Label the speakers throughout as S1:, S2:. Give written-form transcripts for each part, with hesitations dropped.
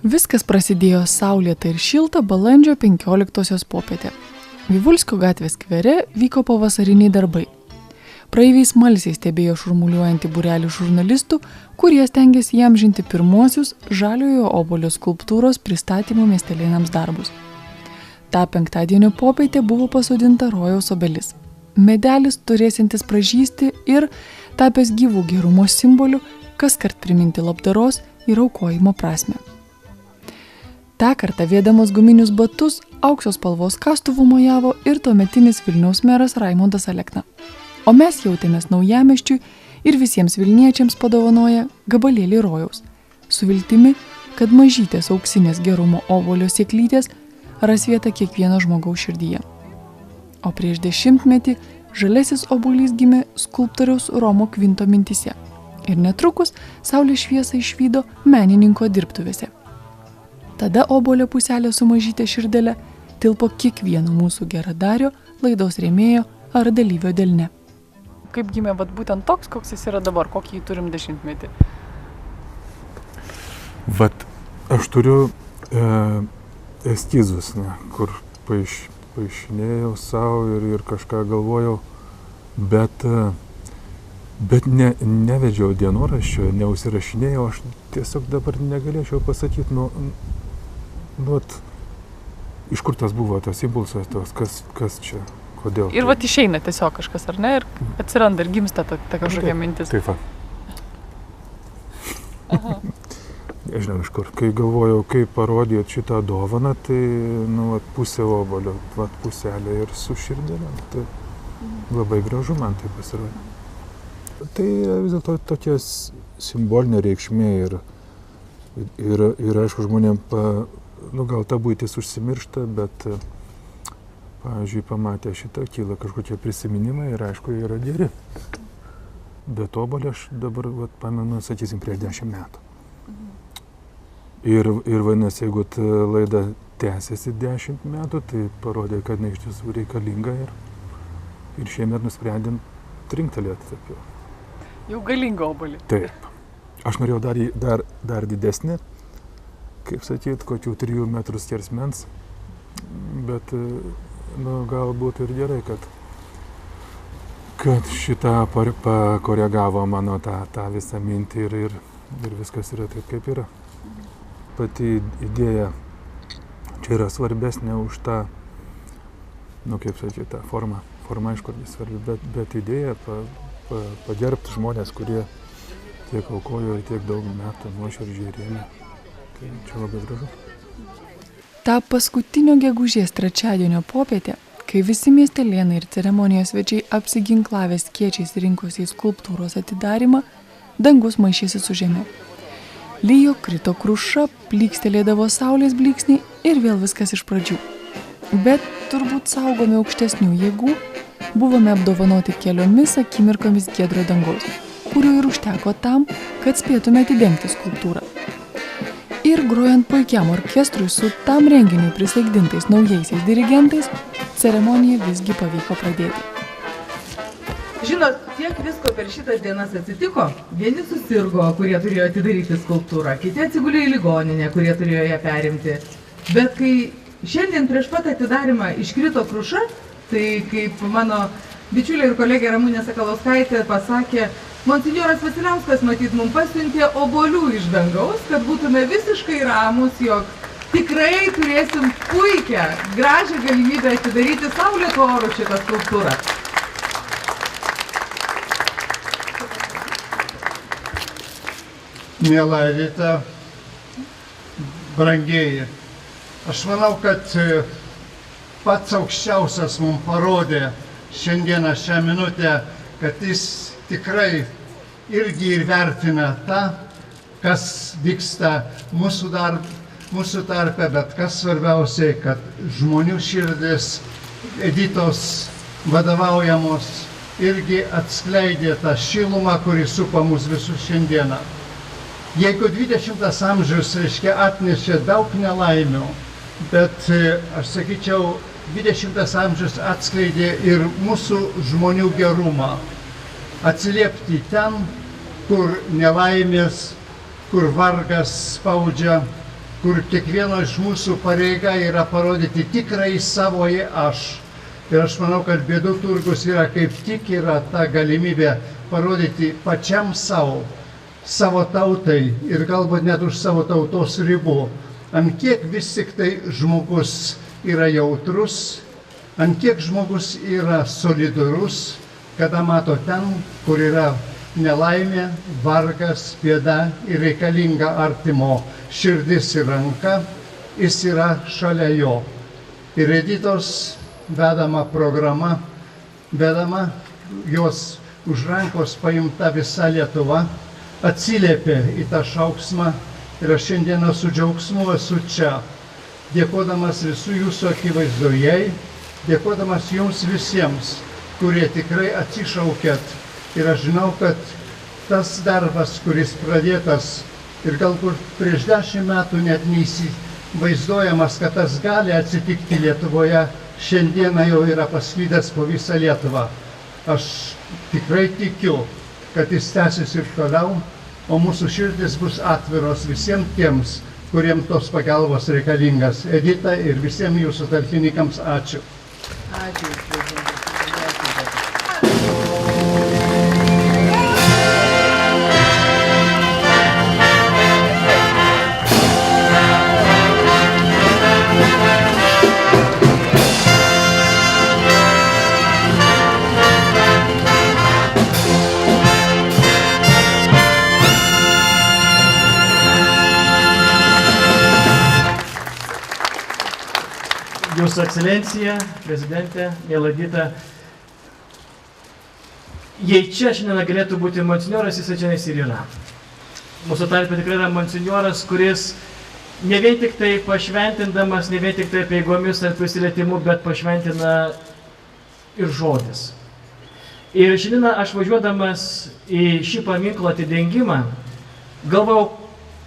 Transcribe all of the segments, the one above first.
S1: Viskas prasidėjo saulėta ir šilta balandžio 15-osios popietę. Vivulskio gatvės skvere vyko pavasariniai darbai. Praeiviai smalsiai stebėjo šurmuliuojantį būrelį žurnalistų, kurie stengiasi įamžinti pirmuosius žaliojo obuolio skulptūros pristatymų miestelėnams darbus. Ta penktadienio popietė buvo pasodinta rojaus obelis. Medelis turėsintis pražysti ir, tapęs gyvų gerumo simboliu, kaskart priminti labdaros ir aukojimo prasmę. Ta kartą vėdamas guminius batus, aukso spalvos kastuvu mojavo ir tuometinis Vilniaus meras Raimondas Alekna. O mes jautėmės naujamiesčiui ir visiems vilniečiams padovanoja gabalėlį rojaus, su viltimi, kad mažytės auksinės gerumo obuolio sėklytės ras vietą kiekvieno žmogaus širdyje. O prieš 10-metį žalesis obuolys gimė skulptoriaus Romo Kvinto mintyse ir netrukus saulės šviesą išvydo menininko dirbtuvėse. Tada obuolio puselė su mažytė širdelė tilpo kiekvieno mūsų geradario, laidos rėmėjo ar dalyvio delne. Kaip gimė būtent toks, koks jis yra dabar, kokį jį turim 10-metį?
S2: Aš turiu eskizus, kur paišinėjau savo ir kažką galvojau, bet nevedžiau dienoraščio, neusirašinėjau, aš tiesiog dabar negalėčiau pasakyti, iš kur tas buvo, tas impulsas, kas čia, kodėl.
S1: Ir išeina tiesiog kažkas, ar ne, ir atsiranda ir gimsta ta kažkokia mintis.
S2: Taip. Nežinau iš kur. Kai galvojau, kaip parodyti šitą dovaną, tai pusė obuolio, puselė ir su širdelė. Tai labai gražu man tai pasirodė. Tai vis dėlto tokia simbolinė reikšmė ir aišku, žmonėm gal ta buitis užsimiršta, bet, pavyzdžiui, pamatę šitą, kyla kažkokie prisiminimai ir, aišku, yra geri. Bet obuolį aš dabar, pamenu, sakysim, prieš 10 metų. Ir vadinasi, jeigu laida tęsiasi 10 metų, tai parodė, kad iš tiesų reikalinga ir šiemet nusprendėm trinktelėti taip jau.
S1: Jau galingą obuolį.
S2: Taip. Aš norėjau dar didesnį, kaip sakyt, kokių 3 metrų skersmens, bet galbūt ir gerai, kad šitą pakoregavo mano tą visą mintį ir viskas yra taip, kaip yra. Pati idėja čia yra svarbesnė už tą, kaip sakyti, tą formą. Forma, aišku, svarbi, bet idėja pagerbti žmonės, kurie tiek aukojo ir tiek daug metų nuoširdžiai rėmė. Tai čia labai gražu.
S1: Ta paskutinio gegužės trečiadienio popietė, kai visi miestelėnai ir ceremonijos svečiai apsiginklavę skėčiais rinkosi į skulptūros atidarymą, dangus maišėsi su žeme. Lijo, krito kruša, plykstelėdavo saulės blyksniai ir vėl viskas iš pradžių. Bet turbūt saugomi aukštesnių jėgų, buvome apdovanoti keliomis akimirkomis giedro dangaus, kurių ir užteko tam, kad spėtume atidengti skulptūrą. Ir grojant puikiam orkestrui su tam renginiui prisaikdintais naujaisiais dirigentais, ceremoniją visgi pavyko pradėti.
S3: Žinot, tiek visko per šitas dienas atsitiko, vieni susirgo, kurie turėjo atidaryti skulptūrą, kiti atsigulė į ligoninę, kurie turėjo ją perimti. Bet kai šiandien prieš pat atidarymą iškrito kruša, tai kaip mano bičiulė ir kolegė Ramunė Sakalauskaitė pasakė, monsinjoras Vasiliauskas matyt mums pasiuntė obuolių iš dangaus, kad būtume visiškai ramus, jog tikrai turėsim puikią, gražią galimybę atidaryti saulėtu oru šitą skulptūrą.
S4: Miela Rita, brangieji, aš manau, kad pats aukščiausias mums parodė šiandieną šią minutę, kad jis tikrai irgi įvertina tą, kas vyksta mūsų tarpe, bet kas svarbiausiai, kad žmonių širdis, Editos vadovaujamos, irgi atskleidė tą šilumą, kuri supa mus visus šiandieną. Jeigu 20 amžius, atnešė daug nelaimių, bet aš sakyčiau, 20 amžius atskleidė ir mūsų žmonių gerumą. Atsiliepti ten, kur nelaimės, kur vargas spaudžia, kur kiekvieno iš mūsų pareiga yra parodyti tikrai savoji aš. Ir aš manau, kad Bėdų turgus yra kaip tik yra ta galimybė parodyti pačiam savo tautai ir galbūt net už savo tautos ribų, ant kiek vis tik tai žmogus yra jautrus, ant kiek žmogus yra solidarus, kada mato ten, kur yra nelaimė, vargas, bėda ir reikalinga artimo širdis ir ranka, jis yra šalia jo. Ir Editos vedama programa, vedama jos už rankos paimta visa Lietuva, atsiliepė į tą šauksmą ir aš šiandieną su džiaugsmu esu čia, dėkodamas visų jūsų akivaizdoje, dėkodamas jums visiems, kurie tikrai atsišaukėt. Ir aš žinau, kad tas darbas, kuris pradėtas ir galbūt prieš 10 metų net neįsivaizduojamas, kad tas gali atsitikti Lietuvoje, šiandieną jau yra pasklydęs po visą Lietuvą. Aš tikrai tikiu, kad jis tęsis ir toliau, o mūsų širdis bus atviros visiems tiems, kuriems tos pagalbos reikalingas. Edita ir visiems jūsų talkininkams ačiū.
S3: Ačiū.
S5: Jūsų ekscelencija, prezidentė, miela Edita, jei čia šiandien galėtų būti monsinjoras, jis čia ir yra. Mūsų tarpe tikrai yra monsinjoras, kuris ne vien tik tai pašventindamas, ne vien tik tai apeigomis ar prisilietimu, bet pašventina ir žodis. Ir šiandien aš važiuodamas į šį paminklo atidengimą, galvojau,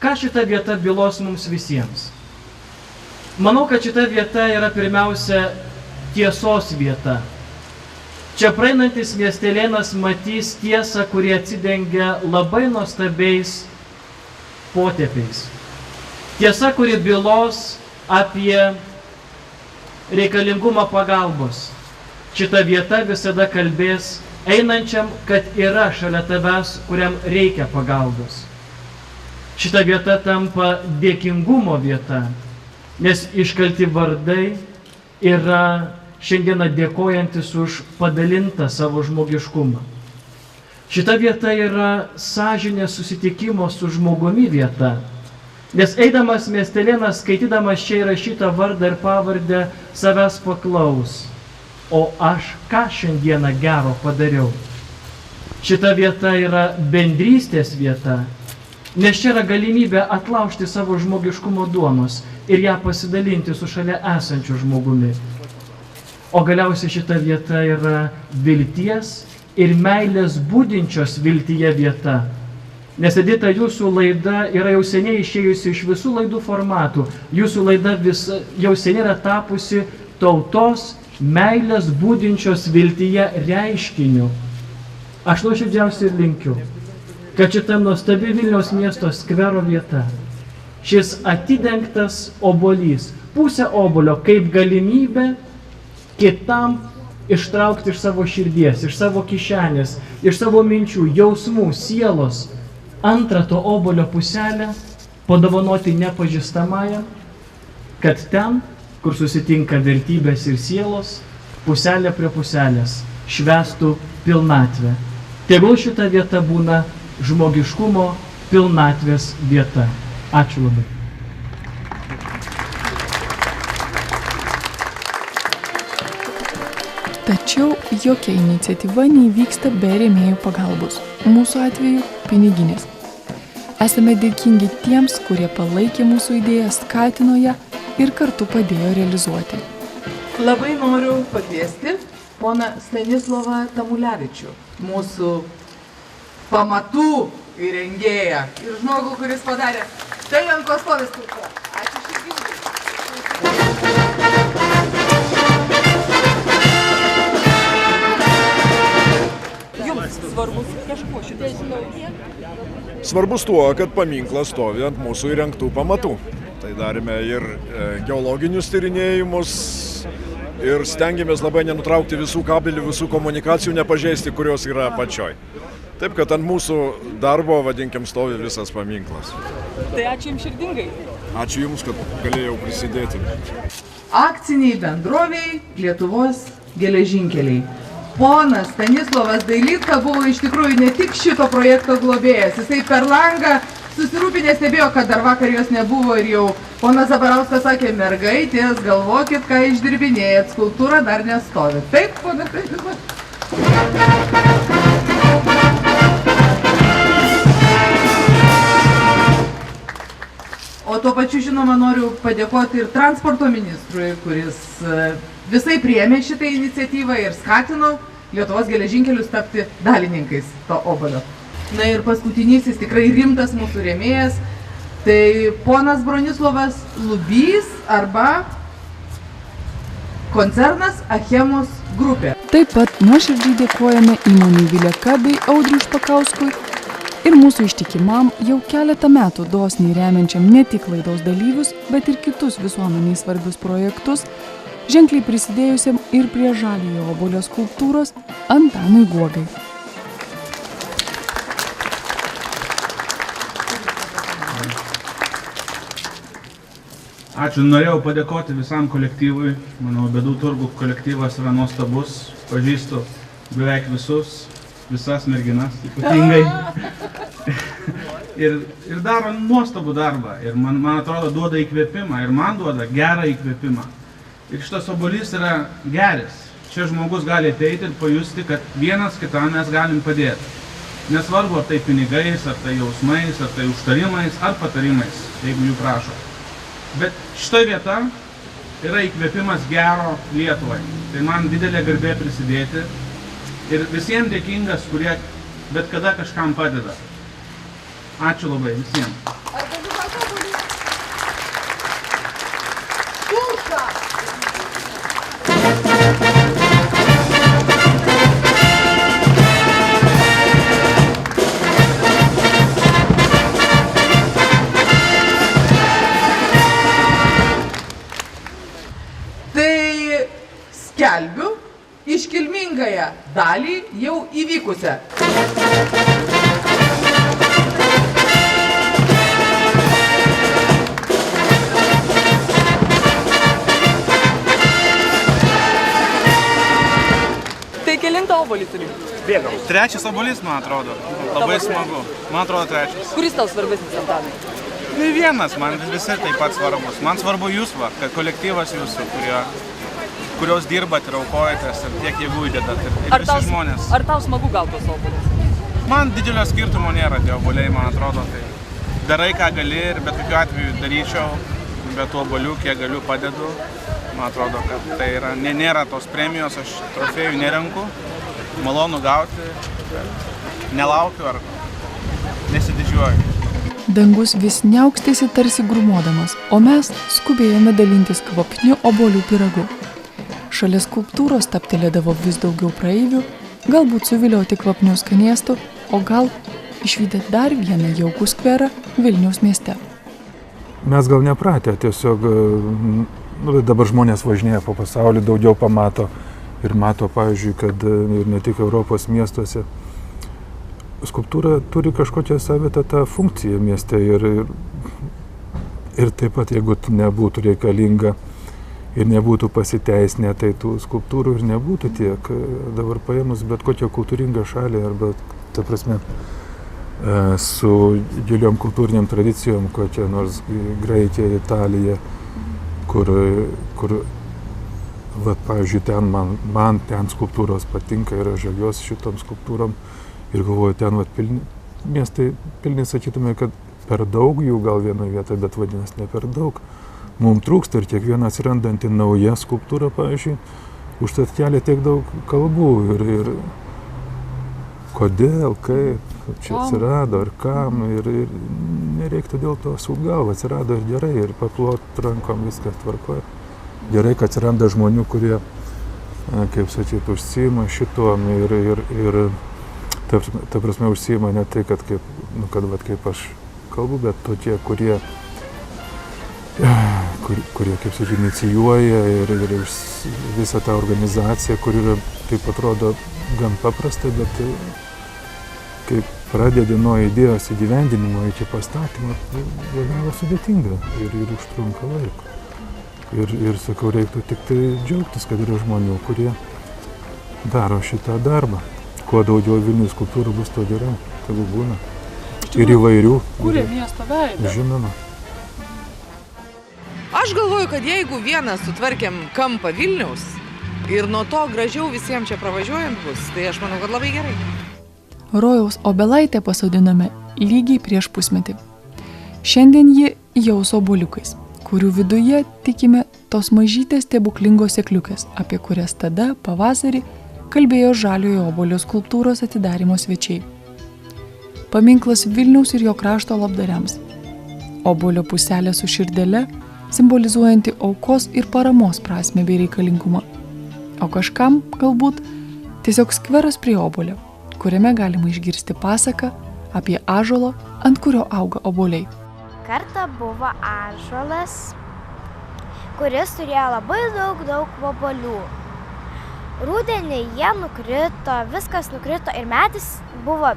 S5: ką šita vieta bylos mums visiems. Manau, kad šita vieta yra pirmiausia tiesos vieta. Čia praeinantis miestelėnas matys tiesą, kurie atsidengia labai nuostabiais potėpiais. Tiesa, kuri bylos apie reikalingumą pagalbos. Šita vieta visada kalbės einančiam, kad yra šalia tavęs, kuriam reikia pagalbos. Šita vieta tampa dėkingumo vieta. Nes iškalti vardai yra šiandieną dėkojantis už padalintą savo žmogiškumą. Šita vieta yra sąžinės susitikimo su žmogumi vieta. Nes eidamas miestelėnas, skaitydamas čia įrašytą vardą ir pavardę, savęs paklaus, o aš ką šiandieną gero padariau. Šita vieta yra bendrystės vieta. Nes čia yra galimybė atlaužti savo žmogiškumo duonos ir ją pasidalinti su šalia esančiu žmogumi. O galiausiai šita vieta yra vilties ir meilės būdinčios viltyje vieta. Nes Edita, jūsų laida yra jau seniai išėjusi iš visų laidų formatų. Jūsų laida jau seniai yra tapusi tautos meilės būdinčios viltyje reiškiniu. Aš nuoširdžiausiai linkiu, kad šitam nuostabi Vilniaus miesto skvero vieta, šis atidengtas obuolys, pusė obuolio kaip galimybė kitam ištraukti iš savo širdies, iš savo kišenės, iš savo minčių, jausmų, sielos, antrą to obuolio puselę padovanoti nepažįstamajam, kad ten, kur susitinka vertybės ir sielos, puselė prie puselės švęstų pilnatvę. Tegul šita vieta būna žmogiškumo pilnatvės vieta. Ačiū labai.
S1: Tačiau jokia iniciatyva neįvyksta be rėmėjų pagalbos. Mūsų atveju piniginės. Esame dėkingi tiems, kurie palaikė mūsų idėją, skatino ją ir kartu padėjo realizuoti.
S3: Labai noriu pakviesti poną Stanislovą Tamulevičių, mūsų pamatų įrengėją ir žmogų, kuris padarė tai, ant ko stovi skulptūra. Ačiū širdingai. Jums svarbus kažkuo šitas naujiena?
S6: Svarbus tuo, kad paminklas stovi ant mūsų įrengtų pamatų. Tai darėme ir geologinius tyrinėjimus ir stengiamės labai nenutraukti visų kabelių, visų komunikacijų, nepažeisti, kurios yra apačioj. Taip, kad ant mūsų darbo, vadinkim, stovi visas paminklas.
S7: Tai ačiū Jums širdingai.
S6: Ačiū Jums, kad galėjau prisidėti.
S3: Akciniai bendroviai Lietuvos geležinkeliai. Ponas Stanislovas Dailydka buvo iš tikrųjų ne tik šito projekto globėjas, jisai per langą susirūpinę stebėjo, kad dar vakar jos nebuvo ir jau ponas Zabarauskas sakė, mergaitės, galvokit, ką išdirbinėjat, skulptūra dar nestovi. Taip, ponas Stanislovas? O tuo pačiu, žinoma, noriu padėkoti ir transporto ministrui, kuris visai priėmė šitą iniciatyvą ir skatino Lietuvos geležinkelius tapti dalininkais to obuolio. Na ir paskutinysis tikrai rimtas mūsų rėmėjas, tai ponas Bronislovas Lubys arba koncernas Achemos grupė.
S1: Taip pat nuoširdžiai dėkojame įmonei Vileka bei Audriui Špakauskui ir mūsų ištikimam jau keletą metų dosniai remiančiam ne tik laidos dalyvius, bet ir kitus visuomeniai svarbius projektus, ženkliai prisidėjusiam ir prie žaliojo obuolio skulptūros Antanui Guogai.
S8: Ačiū, norėjau padėkoti visam kolektyvui. Manau, Bėdų turgų kolektyvas yra nuostabus. Pažįstu beveik visas merginas ypatingai. ir daro nuostabų darbą. Ir man atrodo, duoda įkvėpimą. Ir man duoda gerą įkvėpimą. Ir šitas obuolys yra geras. Čia žmogus gali ateiti ir pajusti, kad vienas kitam mes galim padėti. Nesvarbu, ar tai pinigais, ar tai jausmais, ar tai užtarimais, ar patarimais, jeigu jų prašo. Bet šita vieta yra įkvėpimas gero Lietuvai. Tai man didelė garbė prisidėti ir visiems dėkingas, kurie bet kada kažkam padeda. Ačiū labai visiems.
S3: Skelbiu iškilmingąją dalį jau įvykusią.
S7: Tai kelintą obuolį turi?
S8: Bėgam. Trečias obuolys, man atrodo. Labai smagu. Man atrodo trečias.
S7: Kuris tau svarbesnis, Antanai?
S8: Ne vienas, man visi taip pat svarbus. Man svarbu jūs, kad kolektyvas jūsų, kurios dirbat ir aukojatės ir tiek jėgų įdedat ir visi žmonės.
S7: Ar tau smagu gauti tos obuolius?
S8: Man didelio skirtumo nėra tie obuoliai, man atrodo. Tai darai, ką gali ir bet kokiu atveju daryčiau, bet tų obuolių, kiek galiu, padedu. Man atrodo, kad tai yra, nėra tos premijos, aš trofėjų nerenku, malonu gauti, nelaukiu ar nesididžiuoju.
S1: Dangus vis niaukstėsi tarsi grūmodamas, o mes skubėjome dalintis kvapniu obuolių pyragu. Šalia skulptūros taptelėdavo vis daugiau praeivių, galbūt suvilioti kvapnių skanėstų, o gal išvydę dar vieną jaukų skverą Vilniaus mieste.
S2: Mes gal nepratę, tiesiog dabar žmonės važinėja po pasaulį, daugiau pamato ir mato, pavyzdžiui, kad ir ne tik Europos miestuose skulptūra turi kažkokią savitą tą funkciją mieste ir taip pat, jeigu nebūtų reikalinga ir nebūtų pasiteisinę, tai tų skulptūrų ir nebūtų tiek. Dabar paėmus bet kokią kultūringą šalį arba, ta prasme, su giliom kultūriniam tradicijom, kokia nors Graikija, Italija, kur vat, pavyzdžiui, man ten skulptūros patinka ir aš žaviuosi šitom skulptūrom ir galvoju, ten vat, miestai pilni, sakytume, kad per daug jų gal vienoje vietoje, bet vadinasi ne per daug. Mums trūksta ir kiekviena atsirandanti nauja skulptūra, pavyzdžiui, užtat kelia tiek daug kalbų ir kodėl, kaip čia atsirado ir kam ir nereiktų dėl to sukt galvą, atsirado ir gerai ir paplot rankom viskas tvarkoja. Gerai, kad atsiranda žmonių, kurie, kaip sakyti, užsiima šitom ir ta prasme užsiima ne tai, kad kaip aš kalbu, bet tokie, kurie kurie, kaip sakyti, inicijuoja ir visą tą organizaciją, kur yra, taip atrodo, gan paprasta, bet kai pradedi nuo idėjos įgyvendinimo iki pastatymo, be galo sudėtinga ir užtrunka laiko. Ir sakau, reiktų tik tai džiaugtis, kad yra žmonių, kurie daro šitą darbą. Kuo daugiau Vilniaus skulptūrų bus, to geriau, tegu būna. Ir įvairių.
S1: Kūrė miesto veidą.
S2: Žinoma.
S3: Aš galvoju, kad jeigu vieną sutvarkėm kampą Vilniaus ir nuo to gražiau visiems čia pravažiuojant bus, tai aš manau, kad labai gerai.
S1: Rojaus obelaitę pasodiname lygiai prieš pusmetį. Šiandien ji jau su obuoliukais, kurių viduje tikime tos mažytės stebuklingos sėkliukės, apie kurias tada pavasarį kalbėjo žaliojo obuolio skulptūros atidarymo svečiai. Paminklas Vilniaus ir jo krašto labdariams. Obuolio puselė su širdele, simbolizuojanti aukos ir paramos prasmę bei reikalingumą. O kažkam, galbūt, tiesiog skveras prie obuolio, kuriame galima išgirsti pasaką apie ąžuolą, ant kurio auga obuoliai.
S9: Kartą buvo ąžuolas, kuris turėjo labai daug obuolių. Rudenį jie nukrito, viskas nukrito ir medis buvo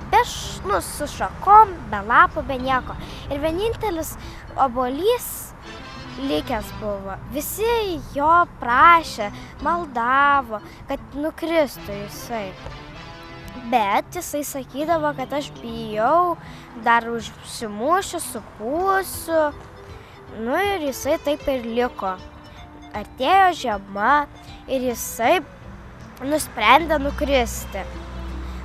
S9: su šakom, be lapų, be nieko. Ir vienintelis obuolys likęs buvo. Visi jo prašė, maldavo, kad nukristų jisai. Bet jisai sakydavo, kad aš bijau, dar užsimušiu, supūsiu. Nu ir jisai taip ir liko. Atėjo žiema ir jisai nusprendė nukristi.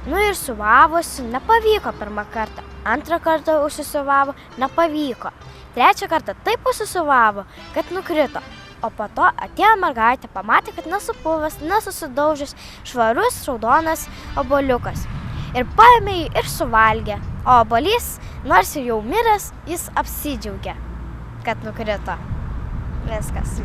S9: Nu ir siuvavosi, nepavyko pirmą kartą. Antrą kartą užsisiuvavo, nepavyko. Trečią kartą taip užsisiuvavo, kad nukrito. O po to atėjo mergaitė, pamatė, kad nesupuvęs, nesusidaužęs, švarus, raudonas obuoliukas. Ir paėmė jį ir suvalgė. O obuolys, nors ir jau miręs, jis apsidžiaugė, kad nukrito. Viskas.